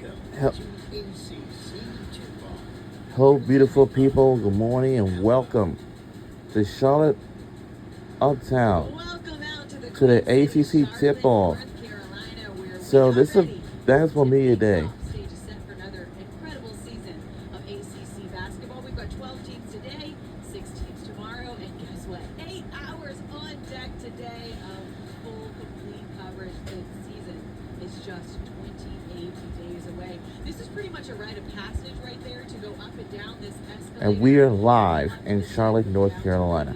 Hello, hello, beautiful people. Good morning and welcome to Charlotte Uptown to the ACC tip-off. So this is a basketball media day. Stage is set for another incredible season of ACC basketball. We've got 12 teams today, 6 teams tomorrow, and guess what? 8 hours on deck today of full, complete coverage. The season is just 28 days away. This is pretty much a rite of passage right there to go up and down this escalator. And we are live in Charlotte, North Carolina.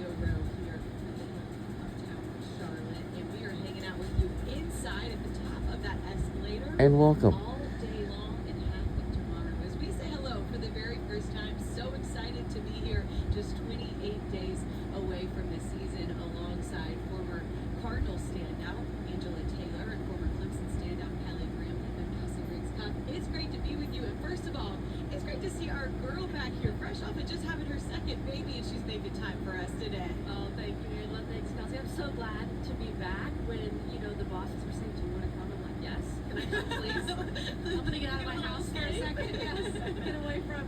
And welcome. All day long and half of tomorrow. As we say hello for the very first time, so excited to be here, just 28 days away from this season, alongside former Cardinals standout Angela Taylor and former Clemson standout Kelly Graham and Kelsey Riggs Cup. It's great to be with you, and first of all, it's great to see our girl back here, fresh off of just having her second baby, and she's making time for us today. Oh, thank you, Angela. Thanks, Kelsey. I'm so glad to be back. When the bosses were saying, "Do you want to come?" I'm like, "Yes." Can I come, please? I'm gonna get out of my house for a second. Yes, get away from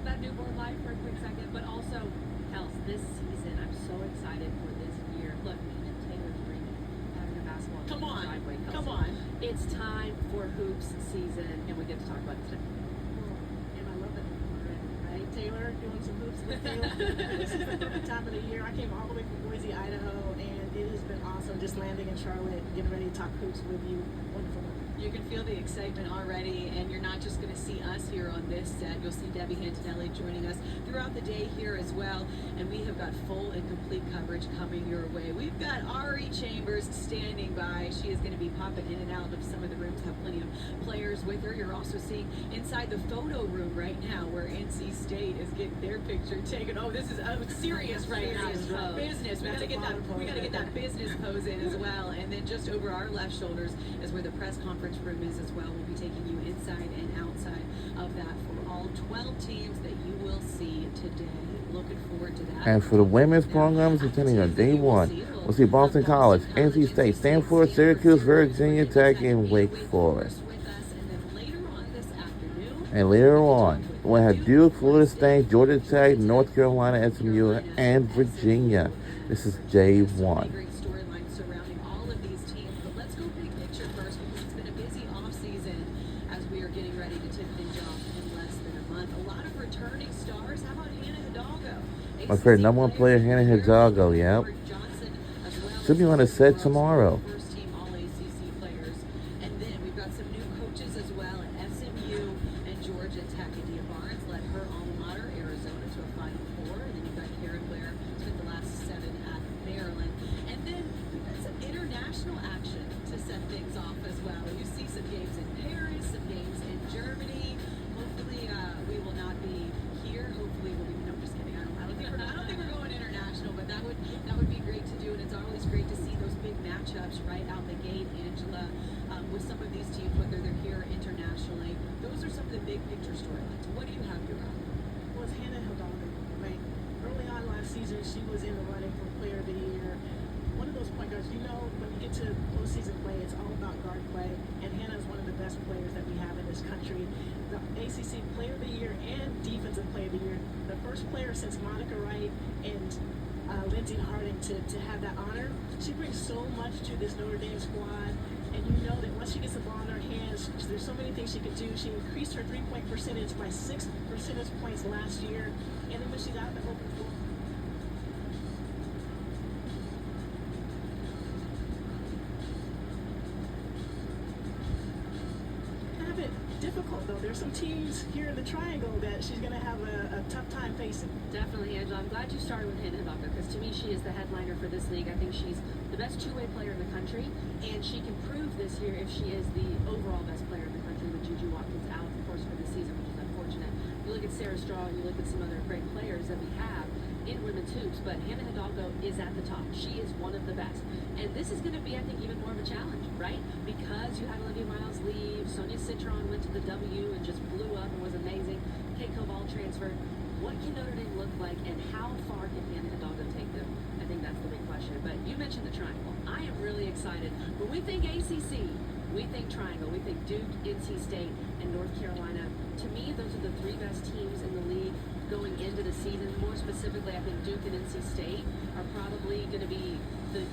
that newborn life for a quick second. But also, Kels, this season, I'm so excited for this year. Look, even Taylor's dreaming having a basketball Come on, driveway, Kelsey. come on. It's time for hoops season, and we get to talk about it today. And I love that already, right? Taylor doing some hoops with Taylor. This is the perfect time of the year. I came all the way from Boise, Idaho, and it has been awesome just landing in Charlotte, getting ready to talk hoops with you. Wonderful. You can feel the excitement already, and you're not just going to see us here on this set. You'll see Debbie Antonelli joining us throughout the day here as well, and we have got full and complete coverage coming your way. We've got Ari Chambers standing by. She is going to be popping in and out of some of the rooms, have plenty of players with her. You're also seeing inside the photo room right now where NC State is getting their picture taken. Oh, this is serious right now. Business. We got to get that business pose in as well. And then just over our left shoulders is where the press conference room is as well. We'll be taking you inside and outside of that for all 12 teams that you will see today. Looking forward to that. And for the women's programs attending on day one, we'll see Boston College, NC State, Stanford, Syracuse, Virginia Tech, and Wake Forest. And later on, we'll have Duke, Florida State, Georgia Tech, North Carolina, SMU, and Virginia. This is day one. Great storylines surrounding all of these teams, but let's go big picture first because it's been a busy off season as we are getting ready to tip things off in less than a month. A lot of returning stars. How about Hannah Hidalgo? My favorite number one player, Hannah Hidalgo, yep. Should be on the set tomorrow. First team all ACC players. And then we've got some new coaches as well at SMU and Georgia Tech. Adia Barnes led her alma mater, Arizona, to a Final Four. And then you've got Karen Blair, spent the last 7 at Maryland. And then we've got some international action to set things off as well. You see some games in Paris, some games in Germany. Hopefully we will not be here. Hopefully we'll be, no, I'm just kidding. I don't think we're going international, but that would be great to do. And it's always great to see those big matchups right out the gate, Angela, with some of these teams, whether they're here internationally. Those are some of the big picture storylines. What do you have your own? Well, it's Hannah Hidalgo, right? Early on last season, she was in the running for Player of the Year. One of those point guards, when you get to postseason play, it's all about guard play, and Hannah is one of the best players that we have in this country. The ACC Player of the Year and Defensive Player of the Year, the first player since Monica Wright and Lindsey Harding to have that honor. She brings so much to this Notre Dame squad, and you know that once she gets the ball in her hands, there's so many things she can do. She increased her three-point percentage by 6 percentage points last year, and then when she's out in the open floor, have it difficult though. There's some teams here in the Triangle that she's going to have a tough time facing. Definitely, Angela. I'm glad you started with Hannah Hidalgo because to me she is the headliner for this league. I think she's the best two-way player in the country, and she can prove this year if she is the overall best player in the country with Juju Watkins out, of course, for the season, which is unfortunate. You look at Sarah Strong, you look at some other great players that we have in women's hoops, but Hannah Hidalgo is at the top. She is one of the best. And this is going to be, I think, even more of a challenge, right? Because you had Olivia Miles leave, Sonia Citron went to the W and just blew up and was amazing. Kate Koval transferred. What can Notre Dame look like, and how far can Hannah Hidalgo take them? I think that's the big question. But you mentioned the Triangle. I am really excited. When we think ACC, we think triangle, we think Duke, NC State, and North Carolina. To me, those are the three best teams in the league going into the season. More specifically, I think Duke and NC State are probably going to be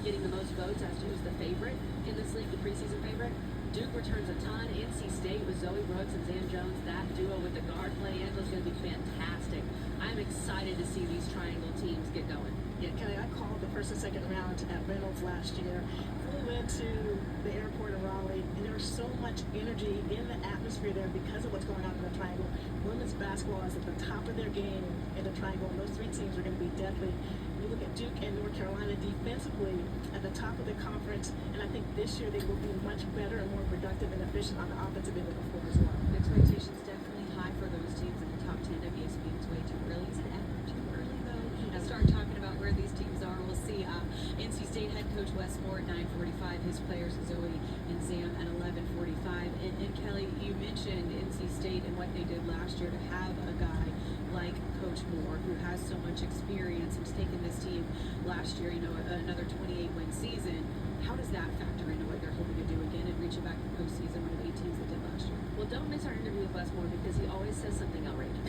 getting the most votes as to who's the favorite in this league, the preseason favorite. Duke returns a ton. NC State with Zoe Brooks and Zam Jones, that duo with the guard play is going to be fantastic. I'm excited to see these triangle teams get going. Yeah, Kelly, I called the first and second round at Reynolds last year. Flew into the airport in Raleigh, and there was so much energy in the atmosphere there because of what's going on in the Triangle. Women's basketball is at the top of their game in the Triangle, and those three teams are going to be deadly. You look at Duke and North Carolina defensively at the top of the conference, and I think this year they will be much better and more productive and efficient on the offensive end of the floor as well. Expectations definitely high for those teams in the top 10. WSB's way too early. Is it ever too early though? To start talking about where these teams are. We'll see. NC State head coach Wes Moore at 9:45. His players Zoe and Zam at 11:45. And Kelly, you mentioned NC State and what they did last year to have a guy like Coach Moore, who has so much experience, who's taken this team last year, another 28-win season. How does that factor into what they're hoping to do again and reach it back to the postseason, one of the 8 teams that did last year? Well, don't miss our interview with Wes Moore because he always says something outrageous.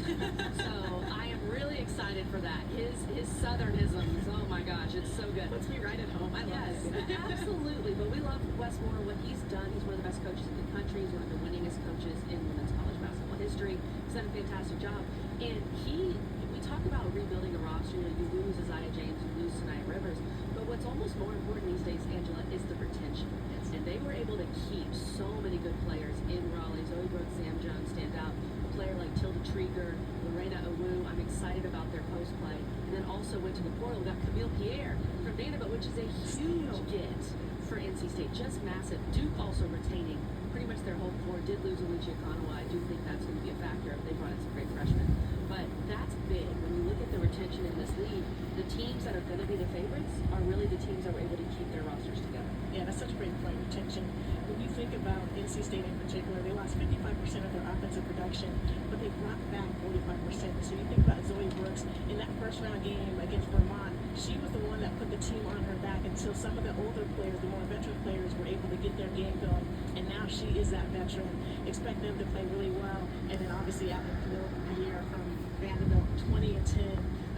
So I am really excited for that. His Southernisms, oh my gosh, it's so good. Puts me right at home. I love it. Absolutely. But we love Wes Moore, what he's done. He's one of the best coaches in the country. He's one of the winningest coaches in women's college basketball history. He's done a fantastic job. And we talk about rebuilding a roster. You lose Isaiah James, you lose Tonight Rivers. But what's almost more important these days, Angela, is the retention. And they were able to keep so many good players in Raleigh. Zoe Brooks, Sam Jones stand out. A player like Tilda Trieger, Lorena Awu, I'm excited about their post play. And then also went to the portal, got Camille Pierre from Vanderbilt, which is a huge get for NC State, just massive. Duke also retaining pretty much their whole core. Did lose Alicia Econowa. I do think that's going to be a factor. They brought in some great freshmen. But that's big. When you look at the retention in this league, the teams that are going to be the favorites are really the teams that were able to keep their rosters together. Yeah, that's such a great point, retention. When you think about NC State in particular, they lost 55% of their offensive production, but they brought back 45%. So you think about Zoe Brooks in that first round game against Vermont, she was the one that put the team on her back until some of the older players, the more veteran players, were able to get their game going. And now she is that veteran. Expect them to play really well. And then obviously adding Camille Pierre from Vanderbilt, 20 and 10,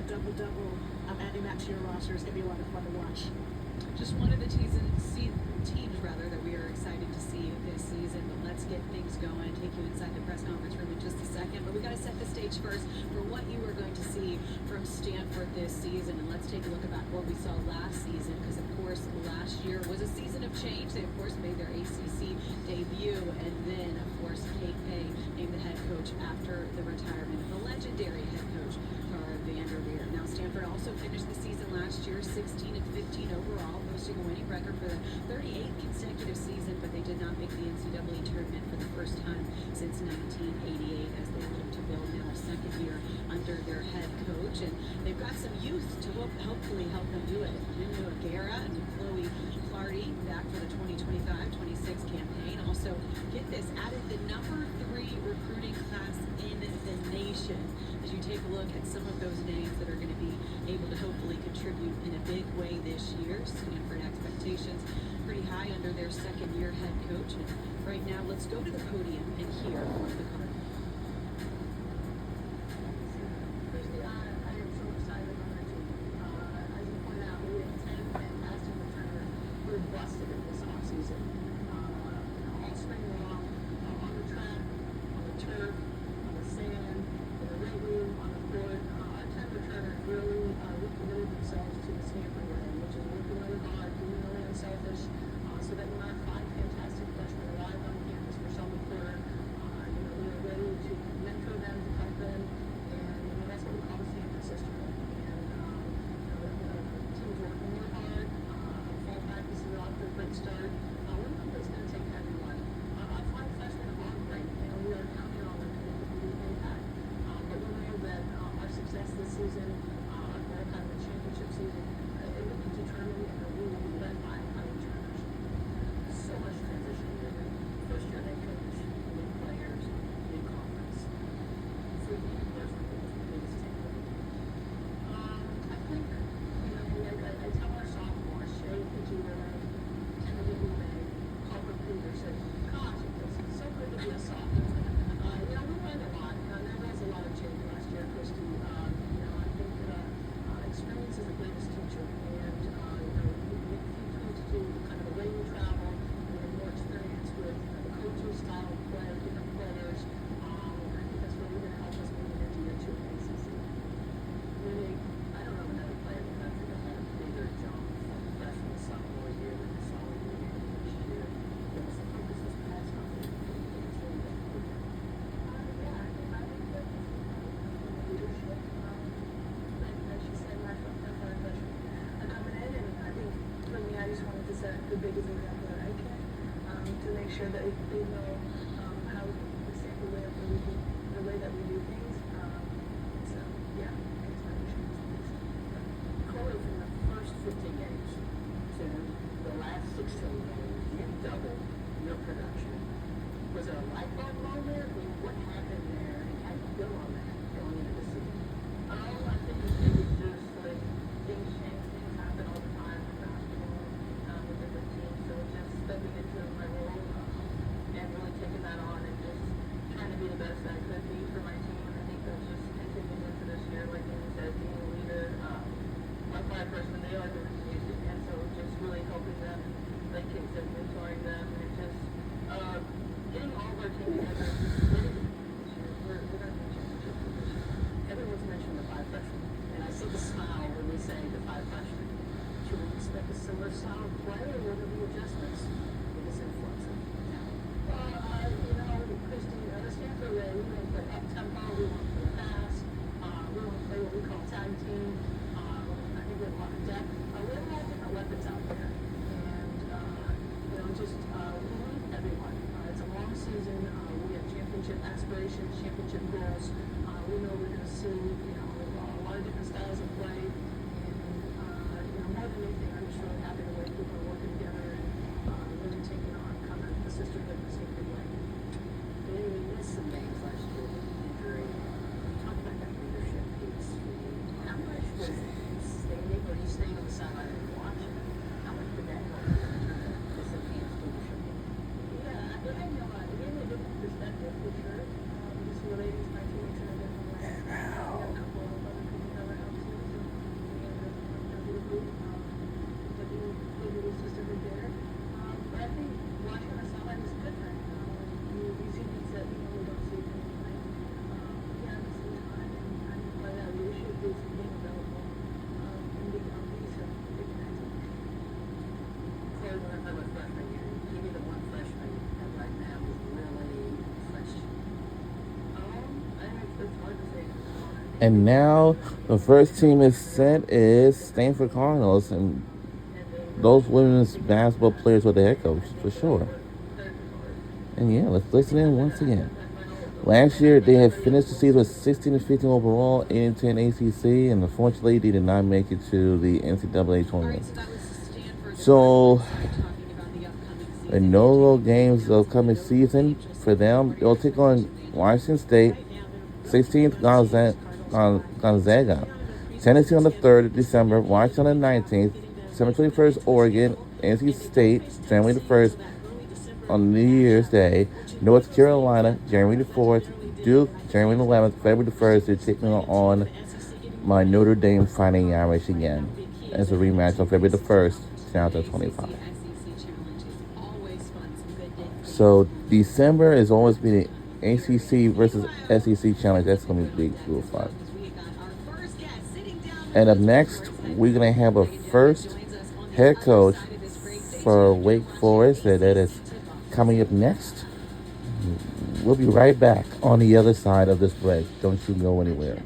a double-double. I'm adding that to your roster. It's going to be a lot of fun to watch. Just one of the teams that we are excited to see this season. But let's get things going. Take you inside the press conference room in just a second. But we got to set the stage first for what you are going to see from Stanford this season. And let's take a look at what we saw last season, because of course last year was a season of change. They of course made their ACC debut, and then of course Kate Pay named the head coach after the retirement of the legendary head coach Tara Vanderveer. Now Stanford also finished the season last year 16 and 15 overall, posting a winning record for the 38th consecutive season, but they did not make the NCAA tournament for the first time since 1988 as they look to build now a second year under their head coach. And they've got some youth to hopefully help them do it. Nuno Aguera and Chloe Clardy back for the 2025-26 campaign. Also, get this, added the number 3 recruiting class in the nation. As you take a look at some of those names that are going to be able to hopefully contribute in a big way this year. Stanford expectations pretty high under their second-year head coach. And right now, let's go to the podium and hear from the Cardinals. I am so excited about our team. As you point out, we have 10 fantastic returners. We're busted in this offseason. All spring long, on the track, on the turf, on the sand, in the weight room, on the court. Our 10 returners really recommitted themselves to the Stanford way, which is working really hard, being really unselfish, so that we'll have 5 fantastic freshmen arrive on campus for summer quarter. sure that they know how the sample way of the way that we do things. So yeah, explanation is Corey, from the first 15 games to the last 16 games, you doubled your production. Was it a light bulb moment? I mean, what happened there, and how do you build on that going into the season? I think it's just like things change, things happen all the time in basketball with different teams. So just stepping into my role and really taking that on and just trying to be the best that I could be for my team. I think that's just continuing into this year, like Amy said, being a leader. My five freshmen, they are the music, and so just really helping them, like Kate said, mentoring them, and just getting all of our team together. We're going to be championship this year. Everyone's mentioned the five freshmen, and I see the smile when we say the five freshmen. Should we expect a similar style of play, or will there be adjustments with this influx of talent? Christy, the Stanford way, we want to play up tempo, we want to play fast, we want to play what we call tag team. I think we have a lot of depth. We have a lot of different weapons out there, and just we need everyone. It's a long season. We have championship aspirations, championship goals. We know we're going to see, a lot of different styles of play, and more than anything, I'm just really happy the way people are working together and really taking on kind of the sisterhood in a good way. Maybe we missed some games last year with the injury. Talk about that leadership piece for you. How much was standing, or you staying on the sideline and watching? How much did that help you in terms of this enhanced leadership? Yeah, I think it gave me a different perspective for sure. Just relating to my teammates in a different way. We had a couple of other people that were out too, so we ended up working out beautifully. But we were sisterhood there. But I think watching on the sideline is a good thing. You see things that we don't see from the play. Yeah, this is time, and I think by that leadership is being available and being healthy, so it can add to Corey, when I talk about freshman year, give me the one freshman that right now is really fresh. I think it's hard to say. And now the first team is set is Stanford Cardinals, and those women's basketball players were the head coach for sure. And yeah, let's listen in once again. Last year they had finished the season with 16-15 overall, 8-10 ACC, and unfortunately they did not make it to the NCAA tournament. So the no games of the upcoming season for them, they'll take on Washington State, 16th Gonzaga, Tennessee on the 3rd of December, Washington on the 19th, December 21st, Oregon, NC State, January the 1st, on New Year's Day, North Carolina, January the 4th, Duke, January the 11th, February the 1st, they're taking on my Notre Dame Fighting Irish again as a rematch on February the 1st, 2025. So December is always be the ACC versus SEC challenge. That's going to be real fun. And up next, we're going to have a first head coach for Wake Forest. That is coming up next. We'll be right back on the other side of this break. Don't you go anywhere.